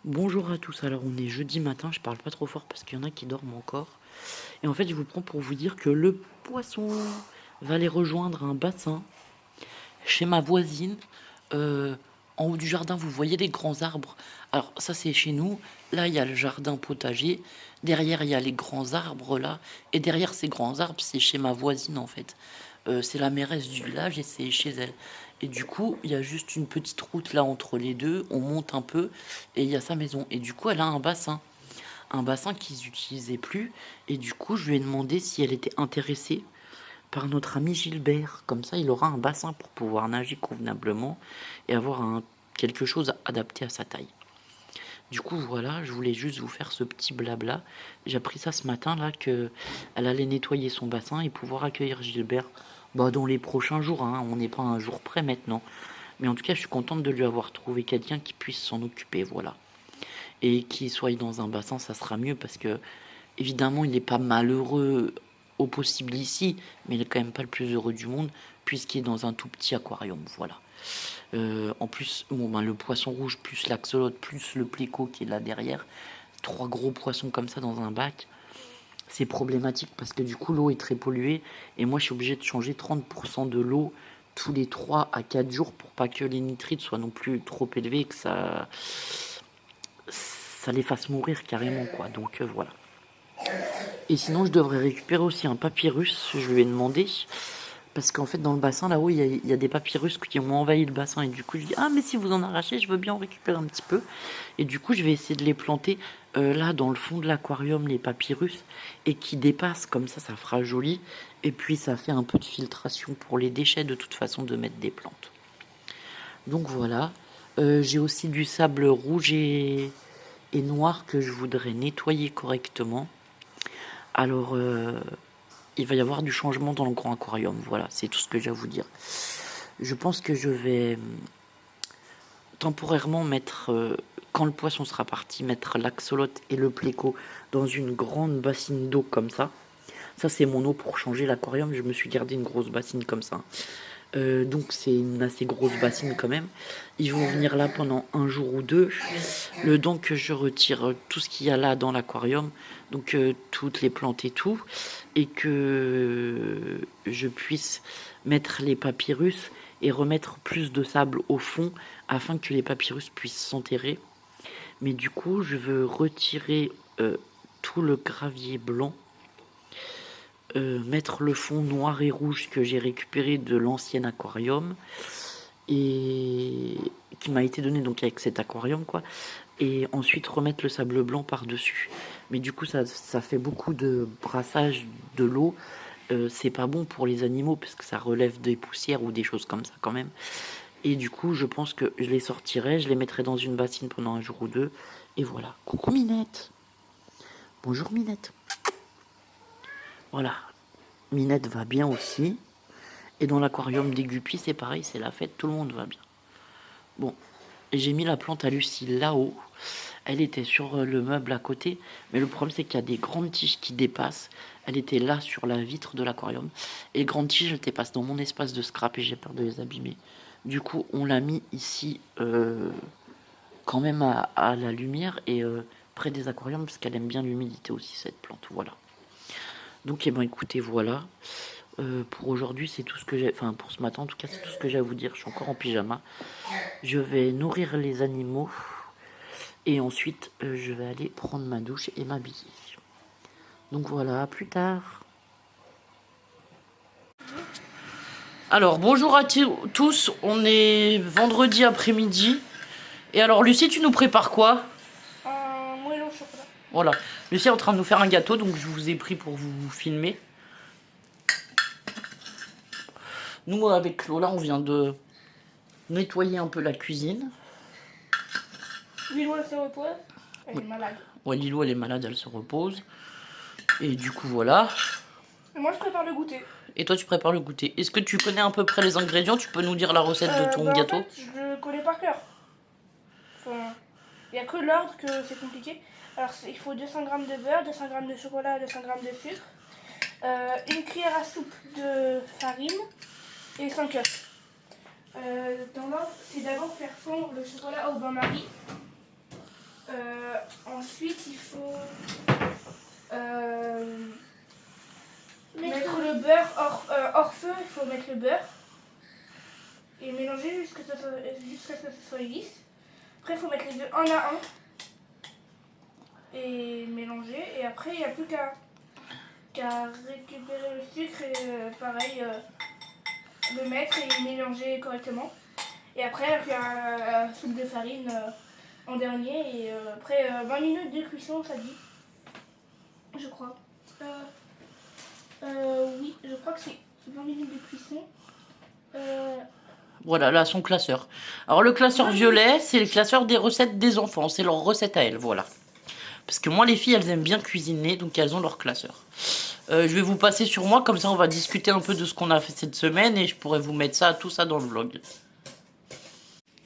Bonjour à tous, alors on est jeudi matin, je parle pas trop fort parce qu'il y en a qui dorment encore. Et en fait je vous prends pour vous dire que le poisson va aller rejoindre un bassin chez ma voisine. Euh, En haut du jardin, vous voyez les grands arbres. Alors ça c'est chez nous, là il y a le jardin potager, derrière il y a les grands arbres là, et derrière ces grands arbres c'est chez ma voisine en fait. C'est la mairesse du village et c'est chez elle. Et du coup, il y a juste une petite route là entre les deux, on monte un peu et il y a sa maison. Et du coup, elle a un bassin qu'ils n'utilisaient plus. Et du coup, je lui ai demandé si elle était intéressée par notre ami Gilbert. Comme ça, il aura un bassin pour pouvoir nager convenablement et avoir quelque chose adapté à sa taille. Du coup, voilà, je voulais juste vous faire ce petit blabla. J'ai appris ça ce matin là que elle allait nettoyer son bassin et pouvoir accueillir Gilbert dans les prochains jours. Hein. On n'est pas à un jour près maintenant. Mais en tout cas, je suis contente de lui avoir trouvé quelqu'un qui puisse s'en occuper, voilà. Et qui soit dans un bassin, ça sera mieux parce que, évidemment, il n'est pas malheureux au possible ici, mais il n'est quand même pas le plus heureux du monde puisqu'il est dans un tout petit aquarium, voilà. En plus, le poisson rouge plus l'axolote plus le pléco qui est là derrière, trois gros poissons comme ça dans un bac, c'est problématique parce que du coup l'eau est très polluée et moi je suis obligé de changer 30% de l'eau tous les 3 à 4 jours pour pas que les nitrites soient non plus trop élevés et que ça les fasse mourir carrément quoi. Donc voilà. Et sinon je devrais récupérer aussi un papyrus, je lui ai demandé. Parce qu'en fait, dans le bassin, là-haut, il y a des papyrus qui ont envahi le bassin. Et du coup, je dis, ah, mais si vous en arrachez, je veux bien en récupérer un petit peu. Et du coup, je vais essayer de les planter là, dans le fond de l'aquarium, les papyrus. Et qui dépassent, comme ça fera joli. Et puis, ça fait un peu de filtration pour les déchets, de toute façon, de mettre des plantes. Donc voilà. J'ai aussi du sable rouge et noir que je voudrais nettoyer correctement. Alors, il va y avoir du changement dans le grand aquarium. Voilà, c'est tout ce que j'ai à vous dire. Je pense que je vais temporairement mettre, quand le poisson sera parti, mettre l'axolote et le pléco dans une grande bassine d'eau comme ça. Ça, c'est mon eau pour changer l'aquarium. Je me suis gardé une grosse bassine comme ça. Donc, c'est une assez grosse bassine quand même. Ils vont venir là pendant un jour ou deux. Le temps que je retire tout ce qu'il y a là dans l'aquarium, donc toutes les plantes et tout, et que je puisse mettre les papyrus et remettre plus de sable au fond afin que les papyrus puissent s'enterrer. Mais du coup, je veux retirer tout le gravier blanc, mettre le fond noir et rouge que j'ai récupéré de l'ancien aquarium et qui m'a été donné donc avec cet aquarium quoi, et ensuite remettre le sable blanc par dessus. Mais du coup ça fait beaucoup de brassage de l'eau. C'est pas bon pour les animaux parce que ça relève des poussières ou des choses comme ça quand même. Et du coup, je pense que je les sortirai, je les mettrai dans une bassine pendant un jour ou deux. Et voilà. Coucou Minette. Bonjour Minette. Voilà. Minette va bien aussi. Et dans l'aquarium des guppies, c'est pareil, c'est la fête, tout le monde va bien. Bon, j'ai mis la plante à Lucie là-haut. Elle était sur le meuble à côté. Mais le problème, c'est qu'il y a des grandes tiges qui dépassent. Elle était là sur la vitre de l'aquarium. Et les grandes tiges, elles dépassent dans mon espace de scrap et j'ai peur de les abîmer. Du coup, on l'a mis ici quand même à la lumière et près des aquariums parce qu'elle aime bien l'humidité aussi, cette plante. Voilà. Donc, eh ben, écoutez, voilà. Pour aujourd'hui, c'est tout ce que j'ai. Enfin, pour ce matin, en tout cas, c'est tout ce que j'ai à vous dire. Je suis encore en pyjama. Je vais nourrir les animaux. Et ensuite, je vais aller prendre ma douche et m'habiller. Donc voilà, à plus tard. Alors, bonjour à tous. On est vendredi après-midi. Et alors, Lucie, tu nous prépares quoi? Un moellon au chocolat. Voilà. Lucie est en train de nous faire un gâteau, donc je vous ai pris pour vous filmer. Nous, avec Lola, on vient de nettoyer un peu la cuisine. Lilo, elle se repose. Elle est malade. Ouais, Lilo, elle est malade, elle se repose. Et du coup, voilà. Et moi, je prépare le goûter. Et toi, tu prépares le goûter. Est-ce que tu connais à peu près les ingrédients? Tu peux nous dire la recette de ton gâteau? En fait, je le connais par cœur. Enfin, il n'y a que l'ordre que c'est compliqué. Alors, il faut 200 g de beurre, 200 g de chocolat, 200 g de sucre, une cuillère à soupe de farine et 5 œufs. Dans l'ordre, c'est d'abord faire fondre le chocolat au bain-marie. hors feu, il faut mettre le beurre. Et mélanger jusqu'à ce que ça soit lisse. Après, il faut mettre les deux un à un. Et mélanger. Et après, il n'y a plus qu'à récupérer le sucre et pareil, le mettre et mélanger correctement. Et après, il y a la soupe de farine en dernier. Et après 20 minutes de cuisson, ça dit. Je crois. Oui, je crois que c'est 20 minutes de cuisson. Voilà, là, son classeur. Alors, le classeur violet, c'est le classeur des recettes des enfants. C'est leur recette à elles, voilà. Parce que moi, les filles, elles aiment bien cuisiner, donc elles ont leur classeur. Je vais vous passer sur moi, comme ça, on va discuter un peu de ce qu'on a fait cette semaine et je pourrais vous mettre ça, tout ça dans le vlog.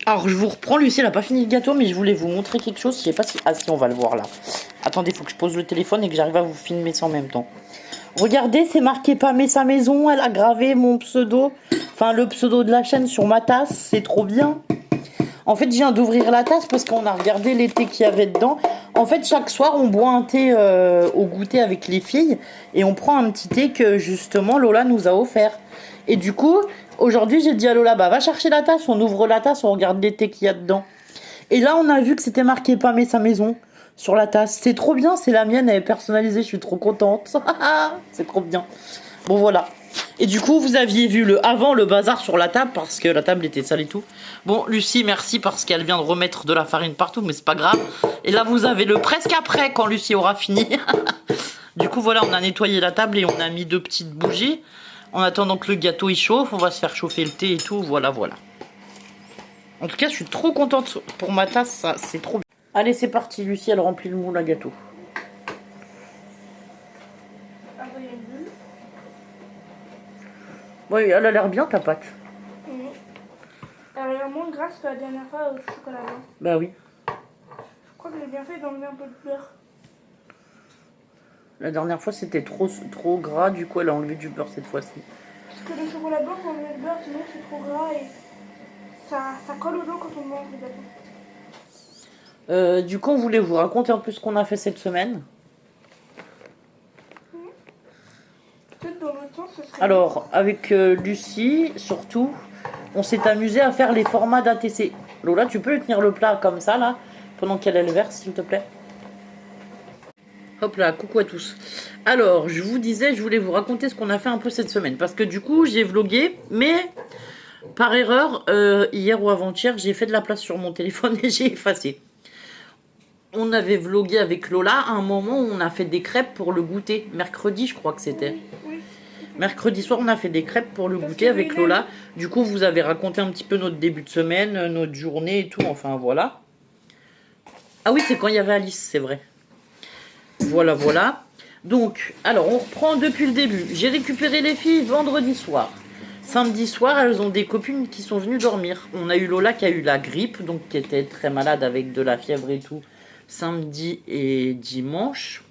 Alors, je vous reprends. Lucie, elle n'a pas fini le gâteau, mais je voulais vous montrer quelque chose. Je sais pas si... Ah, si, on va le voir là. Attendez, il faut que je pose le téléphone et que j'arrive à vous filmer ça en même temps. Regardez, c'est marqué Pamé sa maison. Elle a gravé mon pseudo, enfin le pseudo de la chaîne sur ma tasse. C'est trop bien. En fait, je viens d'ouvrir la tasse parce qu'on a regardé les thés qu'il y avait dedans. En fait, chaque soir, on boit un thé au goûter avec les filles. Et on prend un petit thé que, justement, Lola nous a offert. Et du coup, aujourd'hui, j'ai dit à Lola, bah, va chercher la tasse. On ouvre la tasse, on regarde les thés qu'il y a dedans. Et là, on a vu que c'était marqué Pamé sa maison sur la tasse. C'est trop bien, c'est la mienne, elle est personnalisée. Je suis trop contente. C'est trop bien. Bon, voilà. Et du coup, vous aviez vu avant le bazar sur la table parce que la table était sale et tout. Bon, Lucie, merci parce qu'elle vient de remettre de la farine partout, mais c'est pas grave. Et là, vous avez le presque après quand Lucie aura fini. Du coup, voilà, on a nettoyé la table et on a mis 2 petites bougies. En attendant que le gâteau il chauffe, on va se faire chauffer le thé et tout. Voilà, voilà. En tout cas, je suis trop contente pour ma tasse, ça, c'est trop bien. Allez, c'est parti, Lucie, elle remplit le moule à gâteau. Oui, elle a l'air bien ta pâte. Elle a l'air moins grasse que la dernière fois au chocolat blanc. Bah oui. Je crois que j'ai bien fait d'enlever un peu de beurre. La dernière fois c'était trop gras, du coup elle a enlevé du beurre cette fois-ci. Parce que le chocolat blanc, quand on met le beurre, sinon c'est trop gras et ça colle aux dents quand on mange le gâteau. Du coup on voulait vous raconter un peu ce qu'on a fait cette semaine. Peut-être dans l'autre sens, ce serait... Alors avec Lucie surtout, on s'est amusé à faire les formats d'ATC. Lola, tu peux lui tenir le plat comme ça là, pendant qu'elle le verse s'il te plaît. Hop là, coucou à tous. Alors, je vous disais, je voulais vous raconter ce qu'on a fait un peu cette semaine. Parce que du coup, j'ai vlogué, mais par erreur, hier ou avant-hier, j'ai fait de la place sur mon téléphone et j'ai effacé. On avait vlogué avec Lola à un moment où on a fait des crêpes pour le goûter. Mercredi, je crois que c'était. Oui. Mercredi soir, on a fait des crêpes pour le goûter avec Lola. Du coup, vous avez raconté un petit peu notre début de semaine, notre journée et tout. Enfin, voilà. Ah oui, c'est quand il y avait Alice, c'est vrai. Voilà, voilà. Donc, alors, on reprend depuis le début. J'ai récupéré les filles vendredi soir. Samedi soir, elles ont des copines qui sont venues dormir. On a eu Lola qui a eu la grippe, donc qui était très malade avec de la fièvre et tout, samedi et dimanche.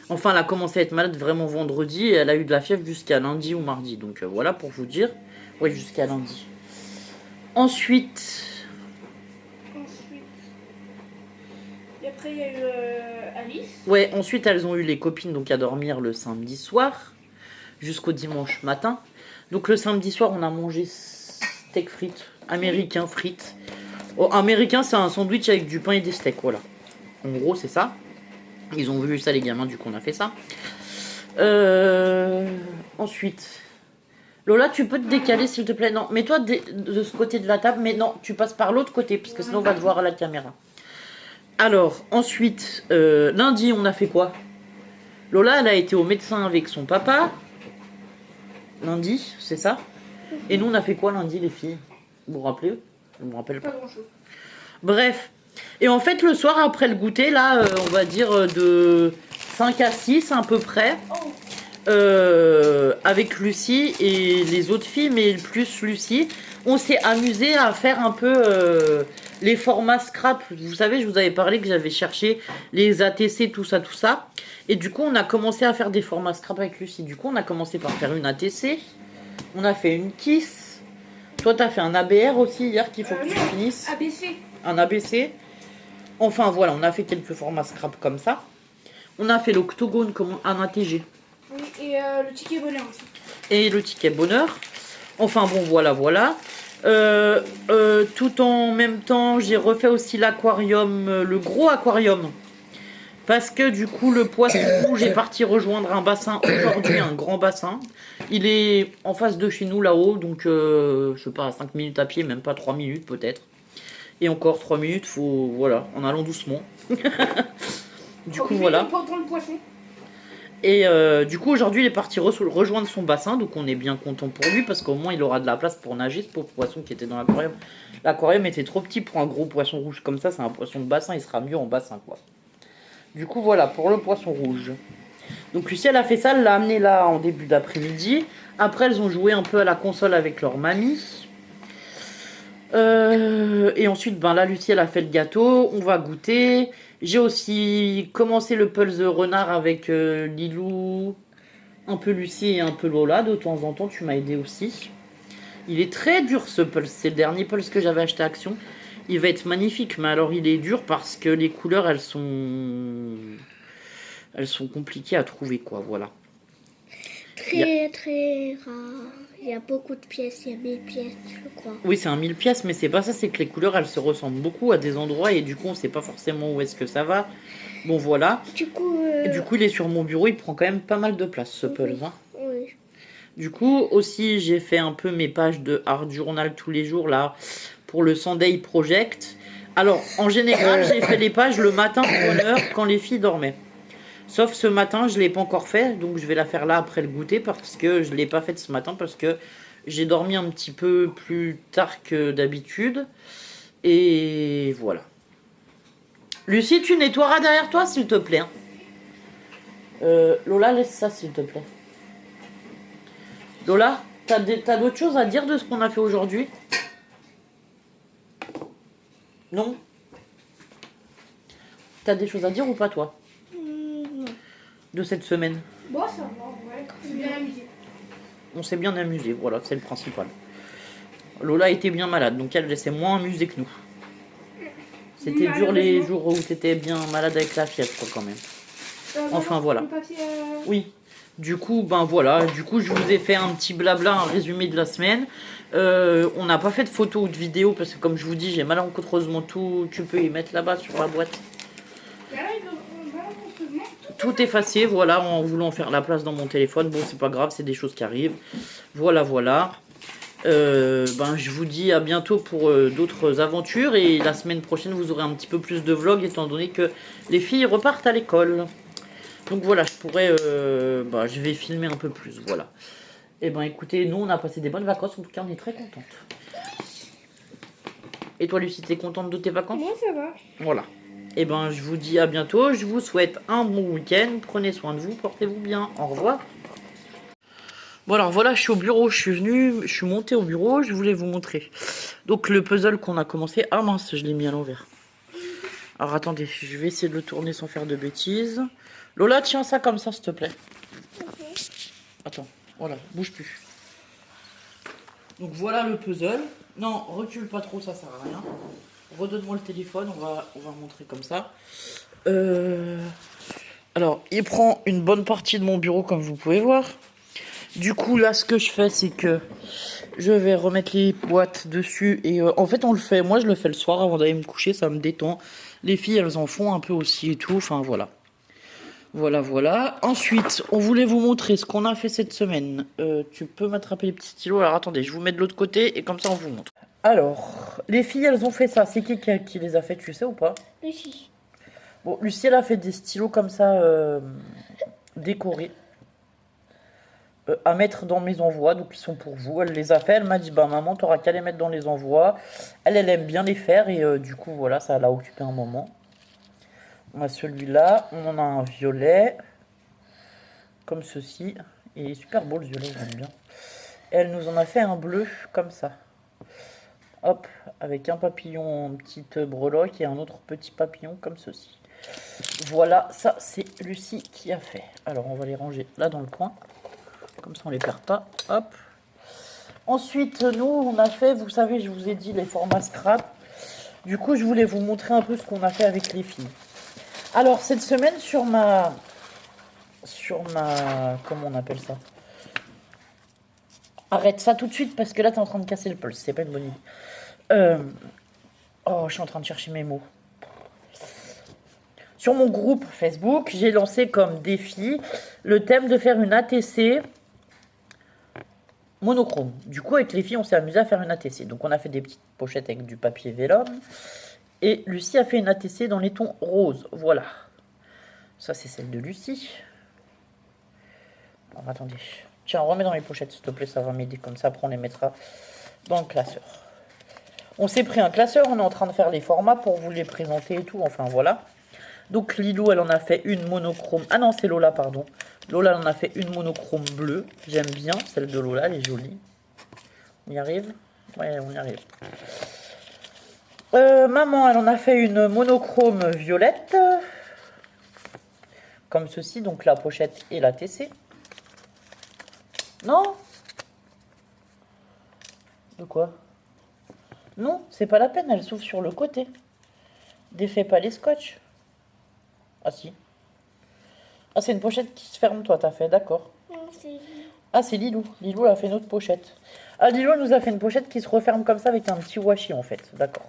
Enfin, elle a commencé à être malade vraiment vendredi et elle a eu de la fièvre jusqu'à lundi ou mardi. Donc, voilà pour vous dire. Oui, jusqu'à lundi. Ensuite... Et après, il y a eu Alice. Ouais, ensuite, elles ont eu les copines donc à dormir le samedi soir jusqu'au dimanche matin. Donc, le samedi soir, on a mangé steak frites, américain frites. Oh, américain, c'est un sandwich avec du pain et des steaks, voilà. En gros, c'est ça. Ils ont vu ça, les gamins, du coup, on a fait ça. Ensuite, Lola, tu peux te décaler, s'il te plaît. Non, mets-toi de ce côté de la table, mais non, tu passes par l'autre côté, parce que sinon, on va te voir à la caméra. Alors, ensuite, lundi, on a fait quoi? Lola, elle a été au médecin avec son papa. Lundi, c'est ça? Et nous, on a fait quoi lundi, les filles? Vous vous rappelez? Je ne me rappelle pas. Pas grand-chose. Bref. Et en fait, le soir, après le goûter, là, on va dire de 5 à 6 à peu près. Avec Lucie et les autres filles, mais plus Lucie, on s'est amusé à faire un peu les formats scrap. Vous savez, je vous avais parlé que j'avais cherché les ATC, tout ça, tout ça. Et du coup, on a commencé à faire des formats scrap avec Lucie. Du coup, on a commencé par faire une ATC. On a fait une Kiss. Toi, t'as fait un ABR aussi hier qu'il faut que tu finisses. ABC. Un ABC. Enfin, voilà, on a fait quelques formats scrap comme ça. On a fait l'octogone comme un ATG. Oui, et le ticket voleur aussi. et le ticket bonheur. Enfin bon, voilà, voilà. Tout en même temps, j'ai refait aussi l'aquarium, le gros aquarium. Parce que du coup, le poisson rouge est parti rejoindre un bassin aujourd'hui, un grand bassin. Il est en face de chez nous là-haut, donc je sais pas, 5 minutes à pied, même pas 3 minutes peut-être. Et encore 3 minutes, faut, voilà, en allant doucement. Du coup, voilà. Le poisson. Et du coup, aujourd'hui, il est parti rejoindre son bassin, donc on est bien content pour lui, parce qu'au moins, il aura de la place pour nager, ce pauvre poisson qui était dans l'aquarium. L'aquarium était trop petit pour un gros poisson rouge comme ça, c'est un poisson de bassin, il sera mieux en bassin, quoi. Du coup, voilà, pour le poisson rouge. Donc Lucie, elle a fait ça, elle l'a amené là en début d'après-midi. Après, elles ont joué un peu à la console avec leur mamie. Et ensuite, ben là, Lucie, elle a fait le gâteau. On va goûter. J'ai aussi commencé le pulse renard avec Lilou, un peu Lucie et un peu Lola. De temps en temps, tu m'as aidé aussi. Il est très dur ce pulse. C'est le dernier pulse que j'avais acheté à Action. Il va être magnifique, mais alors il est dur parce que les couleurs, elles sont compliquées à trouver, quoi. Voilà. Très rare. Il y a beaucoup de pièces, il y a 1000 pièces, je crois. Oui, c'est un 1000 pièces, mais c'est pas ça, c'est que les couleurs, elles se ressemblent beaucoup à des endroits et du coup, on sait pas forcément où est-ce que ça va. Bon, voilà. Du coup, Et du coup, il est sur mon bureau, il prend quand même pas mal de place, ce pulse. Hein. Oui. Du coup, aussi, j'ai fait un peu mes pages de Art Journal tous les jours, là, pour le Sunday Project. Alors, en général, j'ai fait les pages le matin de bonne heure, quand les filles dormaient. Sauf ce matin, je ne l'ai pas encore fait, donc je vais la faire là après le goûter, parce que je ne l'ai pas faite ce matin, parce que j'ai dormi un petit peu plus tard que d'habitude. Et voilà. Lucie, tu nettoieras derrière toi, s'il te plaît. Hein. Lola, laisse ça, s'il te plaît. Lola, t'as d'autres choses à dire de ce qu'on a fait aujourd'hui? Non? T'as des choses à dire ou pas, toi? Non. De cette semaine? Bon, ça va, ouais. C'est bien amusé. On s'est bien amusé, voilà, c'est le principal. Lola était bien malade, donc elle s'est moins amusée que nous. C'était dur les jours où t'étais bien malade avec la fièvre, quoi, quand même. Enfin, voilà. Oui. Du coup, ben voilà. Du coup, je vous ai fait un petit blabla, un résumé de la semaine. On n'a pas fait de photos ou de vidéos parce que, comme je vous dis, j'ai malencontreusement tout. Tu peux y mettre là-bas sur la boîte. Tout effacé, voilà, en voulant faire la place dans mon téléphone. Bon, c'est pas grave, c'est des choses qui arrivent. Voilà, voilà. Ben, je vous dis à bientôt pour d'autres aventures. Et la semaine prochaine, vous aurez un petit peu plus de vlogs, étant donné que les filles repartent à l'école. Donc voilà, je pourrais... je vais filmer un peu plus, voilà. Et ben écoutez, nous, on a passé des bonnes vacances. En tout cas, on est très contente. Et toi, Lucie, t'es contente de tes vacances? Moi, ça va. Voilà. Et ben, je vous dis à bientôt. Je vous souhaite un bon week-end. Prenez soin de vous. Portez-vous bien. Au revoir. Bon, alors voilà, je suis au bureau. Je suis montée au bureau. Je voulais vous montrer. Donc, le puzzle qu'on a commencé. Ah mince, je l'ai mis à l'envers. Alors, attendez. Je vais essayer de le tourner sans faire de bêtises. Lola, tiens ça comme ça, s'il te plaît. Attends. Voilà, bouge plus. Donc, voilà le puzzle. Non, recule pas trop, ça sert à rien. Redonne-moi le téléphone, on va montrer comme ça. Alors, il prend une bonne partie de mon bureau, comme vous pouvez voir. Du coup, là, ce que je fais, c'est que je vais remettre les boîtes dessus. Et en fait, on le fait. Moi, je le fais le soir avant d'aller me coucher, ça me détend. Les filles, elles en font un peu aussi et tout. Enfin, voilà. Voilà, voilà. Ensuite, on voulait vous montrer ce qu'on a fait cette semaine. Tu peux m'attraper les petits stylos. Alors, attendez, je vous mets de l'autre côté et comme ça, on vous montre. Alors, les filles, elles ont fait ça. C'est qui les a fait, tu sais ou pas? Lucie. Bon, Lucie, elle a fait des stylos comme ça, décorés. À mettre dans mes envois, donc ils sont pour vous. Elle les a fait, elle m'a dit, bah maman, t'auras qu'à les mettre dans les envois. Elle aime bien les faire et du coup, voilà, ça l'a occupé un moment. On a celui-là, on en a un violet, comme ceci. Il est super beau le violet, j'aime bien. Et elle nous en a fait un bleu, comme ça. Hop, avec un papillon en petite breloque et un autre petit papillon comme ceci. Voilà, ça c'est Lucie qui a fait. Alors on va les ranger là dans le coin. Comme ça on les perd pas. Hop. Ensuite, nous on a fait, vous savez, je vous ai dit les formats scrap. Du coup, je voulais vous montrer un peu ce qu'on a fait avec les filles. Alors, cette semaine sur ma... Comment on appelle ça? Arrête ça tout de suite parce que là, t'es en train de casser le pulse. C'est pas une bonne idée. Oh, je suis en train de chercher mes mots. Sur mon groupe Facebook, j'ai lancé comme défi le thème de faire une ATC monochrome. Du coup, avec les filles, on s'est amusé à faire une ATC. Donc, on a fait des petites pochettes avec du papier vélum. Et Lucie a fait une ATC dans les tons roses. Voilà. Ça, c'est celle de Lucie. Alors, attendez. Tiens, remets dans les pochettes, s'il te plaît. Ça va m'aider comme ça. Après, on les mettra dans le classeur. On s'est pris un classeur. On est en train de faire les formats pour vous les présenter et tout. Enfin, voilà. Donc, Lilou, elle en a fait une monochrome. Ah non, c'est Lola, pardon. Lola, elle en a fait une monochrome bleue. J'aime bien celle de Lola, elle est jolie. On y arrive? Ouais, on y arrive. Maman, elle en a fait une monochrome violette. Comme ceci, donc la pochette et la TC. Non? De quoi? Non, c'est pas la peine, elle s'ouvre sur le côté. Défais pas les scotch. Ah si. Ah, c'est une pochette qui se ferme, toi, t'as fait, d'accord. Ah, c'est Lilou. Lilou a fait une autre pochette. Ah, Lilou nous a fait une pochette qui se referme comme ça avec un petit washi, en fait. D'accord.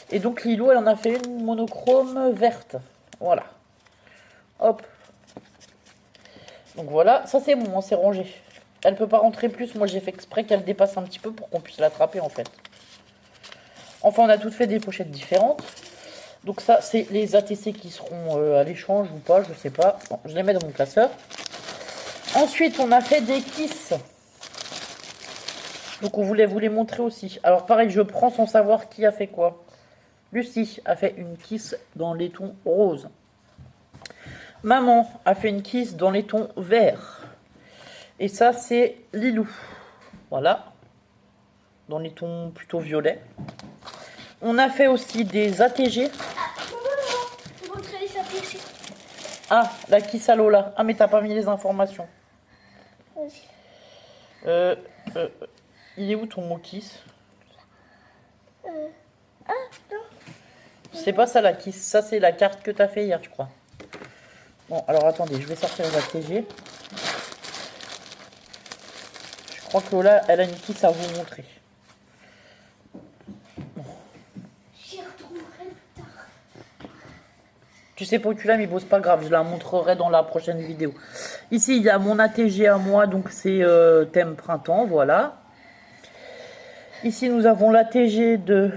Et donc, Lilou, elle en a fait une monochrome verte. Voilà. Hop. Donc, voilà. Ça, c'est bon, c'est rangé. Elle peut pas rentrer plus. Moi, j'ai fait exprès qu'elle dépasse un petit peu pour qu'on puisse l'attraper, en fait. Enfin, on a toutes fait des pochettes différentes. Donc ça, c'est les ATC qui seront à l'échange ou pas, je sais pas. Bon, je les mets dans mon classeur. Ensuite, on a fait des kisses. Donc on voulait vous les montrer aussi. Alors pareil, je prends sans savoir qui a fait quoi. Lucie a fait une kiss dans les tons roses. Maman a fait une kiss dans les tons verts. Et ça, c'est Lilou. Voilà. Dans les tons plutôt violets. On a fait aussi des ATG. Ah, la kiss à Lola. Ah, mais t'as pas mis les informations. Il est où ton mot kiss? Ah, non. C'est pas ça la kiss. Ça, c'est la carte que t'as fait hier, je crois. Bon, alors attendez, je vais sortir les ATG. Je crois que Lola, elle a une kiss à vous montrer. Tu sais pas où tu l'as, mais bon, c'est pas grave, je la montrerai dans la prochaine vidéo. Ici, il y a mon ATG à moi, donc c'est thème printemps, voilà. Ici, nous avons l'ATG de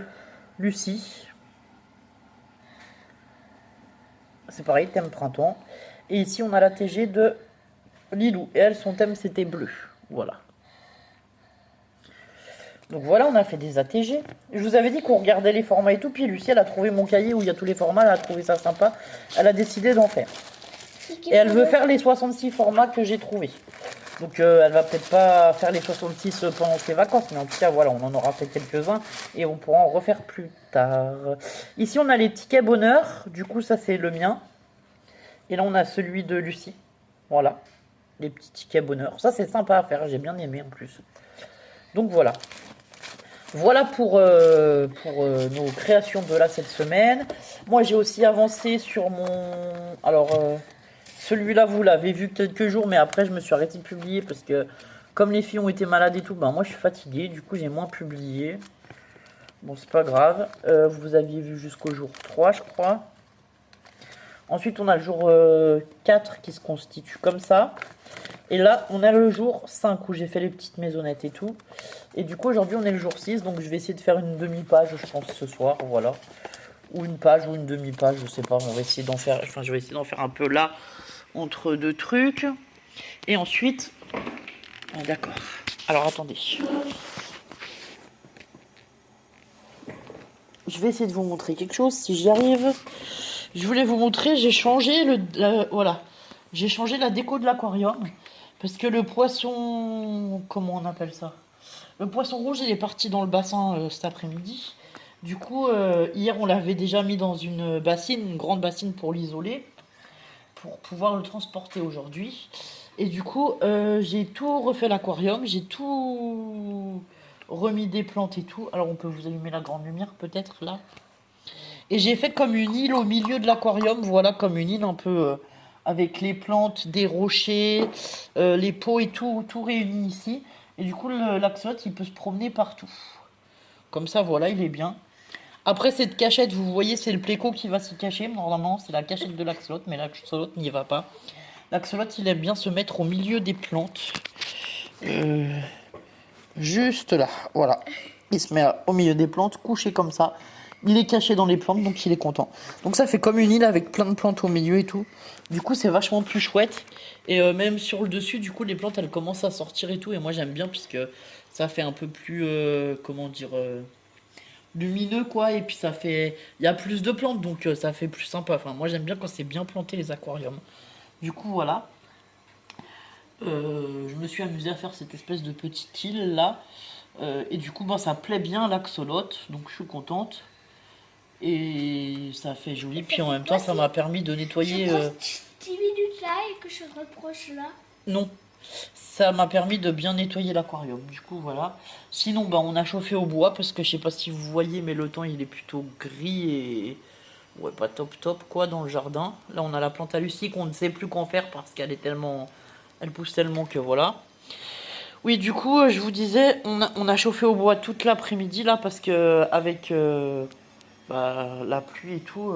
Lucie. C'est pareil, thème printemps. Et ici, on a l'ATG de Lilou. Et elle, son thème, c'était bleu. Voilà. Donc voilà, on a fait des ATG. Je vous avais dit qu'on regardait les formats et tout. Puis Lucie, elle a trouvé mon cahier où il y a tous les formats. Elle a trouvé ça sympa. Elle a décidé d'en faire. Et elle veut faire les 66 formats que j'ai trouvés. Donc elle va peut-être pas faire les 66 pendant ses vacances. Mais en tout cas, voilà, on en aura fait quelques-uns. Et on pourra en refaire plus tard. Ici, on a les tickets bonheur. Du coup, ça, c'est le mien. Et là, on a celui de Lucie. Voilà. Les petits tickets bonheur. Ça, c'est sympa à faire. J'ai bien aimé en plus. Donc voilà. Voilà pour nos créations de là cette semaine. Moi, j'ai aussi avancé sur mon... Alors, celui-là, vous l'avez vu quelques jours, mais après, je me suis arrêté de publier parce que, comme les filles ont été malades et tout, ben moi, je suis fatiguée. Du coup, j'ai moins publié. Bon, c'est pas grave. Vous aviez vu jusqu'au jour 3, je crois. Ensuite, on a le jour 4 qui se constitue comme ça. Et là, on a le jour 5 où j'ai fait les petites maisonnettes et tout. Et du coup, aujourd'hui, on est le jour 6. Donc, je vais essayer de faire une demi-page, je pense, ce soir. Voilà. Ou une page ou une demi-page, je sais pas. On va essayer d'en faire... Enfin, je vais essayer d'en faire un peu là, entre deux trucs. Et ensuite... Ah, d'accord. Alors, attendez. Je vais essayer de vous montrer quelque chose, si j'y arrive. Je voulais vous montrer, j'ai changé voilà. J'ai changé la déco de l'aquarium. Parce que le poisson... Comment on appelle ça? Le poisson rouge, il est parti dans le bassin cet après-midi. Du coup, hier, on l'avait déjà mis dans une bassine, une grande bassine pour l'isoler. Pour pouvoir le transporter aujourd'hui. Et du coup, j'ai tout refait l'aquarium. J'ai tout remis des plantes et tout. Alors, on peut vous allumer la grande lumière, peut-être, là. Et j'ai fait comme une île au milieu de l'aquarium. Voilà, comme une île un peu... avec les plantes, des rochers, les pots et tout réuni ici. Et du coup, l'axolot, il peut se promener partout. Comme ça, voilà, il est bien. Après, cette cachette, vous voyez, c'est le pléco qui va s'y cacher. Normalement, c'est la cachette de l'axolot, mais l'axolot n'y va pas. L'axolot, il aime bien se mettre au milieu des plantes. Juste là, voilà. Il se met au milieu des plantes, couché comme ça. Il est caché dans les plantes, donc il est content. Donc ça fait comme une île avec plein de plantes au milieu et tout. Du coup, c'est vachement plus chouette. Et même sur le dessus, du coup, les plantes, elles commencent à sortir et tout. Et moi, j'aime bien puisque ça fait un peu plus, comment dire, lumineux, quoi. Et puis ça fait... Il y a plus de plantes, donc ça fait plus sympa. Enfin, moi, j'aime bien quand c'est bien planté, les aquariums. Du coup, voilà. Je me suis amusé à faire cette espèce de petite île là. Et du coup, ça plaît bien l'axolot, donc je suis contente. Et ça fait joli. Puis en même temps, ça m'a permis de nettoyer. Je reste 10 minutes là et que je reproche là. Non, ça m'a permis de bien nettoyer l'aquarium. Du coup, voilà. Sinon, on a chauffé au bois parce que je sais pas si vous voyez, mais le temps il est plutôt gris et ouais, pas top quoi dans le jardin. Là, on a la plante à Lucie qu'on ne sait plus qu'en faire parce qu'elle est tellement, elle pousse tellement que voilà. Oui, du coup, je vous disais, on a chauffé au bois toute l'après-midi là parce que avec la pluie et tout,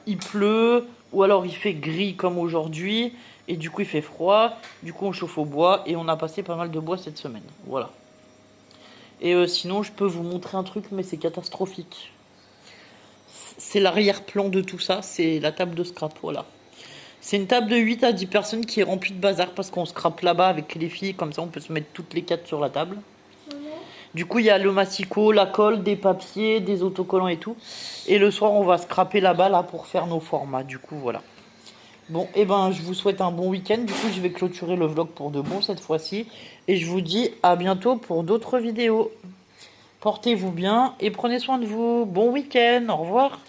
il pleut ou alors il fait gris comme aujourd'hui et du coup il fait froid. Du coup, on chauffe au bois et on a passé pas mal de bois cette semaine. Voilà. Et sinon, je peux vous montrer un truc, mais c'est catastrophique. C'est l'arrière-plan de tout ça, c'est la table de scrap, voilà. C'est une table de 8 à 10 personnes qui est remplie de bazar parce qu'on scrape là-bas avec les filles, comme ça on peut se mettre toutes les 4 sur la table. Du coup, il y a le massicot, la colle, des papiers, des autocollants et tout. Et le soir, on va scraper là-bas là, pour faire nos formats. Du coup, voilà. Bon, je vous souhaite un bon week-end. Du coup, je vais clôturer le vlog pour de bon cette fois-ci. Et je vous dis à bientôt pour d'autres vidéos. Portez-vous bien et prenez soin de vous. Bon week-end, au revoir.